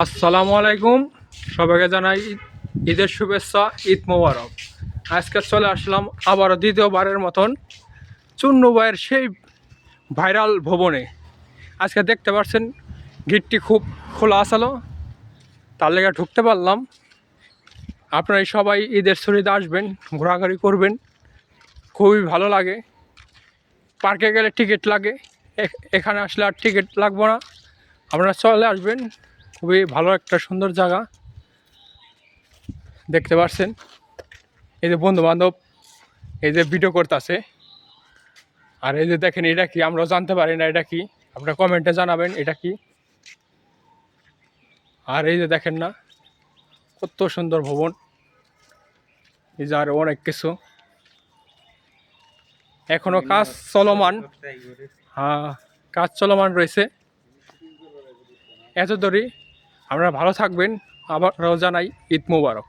আসসালামু আলাইকুম। সবাইকে জানাই ঈদের শুভেচ্ছা, ঈদ মোবারক। আজকে চলে আসলাম আবারও দ্বিতীয়বারের মতন চুন্নু ভাইয়ের সেই ভাইরাল ভবনে। আজকে দেখতে পাচ্ছেন গেটটি খুব খোলা আসলো, তার লেগে ঢুকতে পারলাম। আপনারা সবাই ঈদের ছুটিতে আসবেন, ঘোরাঘুরি করবেন, খুবই ভালো লাগে। পার্কে গেলে টিকিট লাগে, এখানে আসলে আর টিকিট লাগবে না, আপনারা চলে আসবেন। খুবই ভালো একটা সুন্দর জায়গা দেখতে পাচ্ছেন। এই যে বন্ধু বান্ধব এই যে ভিডিও করতেছে, আর এই যে দেখেন এটা কি, আমরাও জানতে পারি না এটা কি, আপনারা কমেন্টে জানাবেন এটা কি। আর এই যে দেখেন না কত সুন্দর ভবন, এই যে আর অনেক কিছু এখনো কাজ চলমান। হ্যাঁ, কাজ চলমান রয়েছে। এত দূরই, আপনারা ভালো থাকবেন। আবারও জানাই ঈদ মোবারক।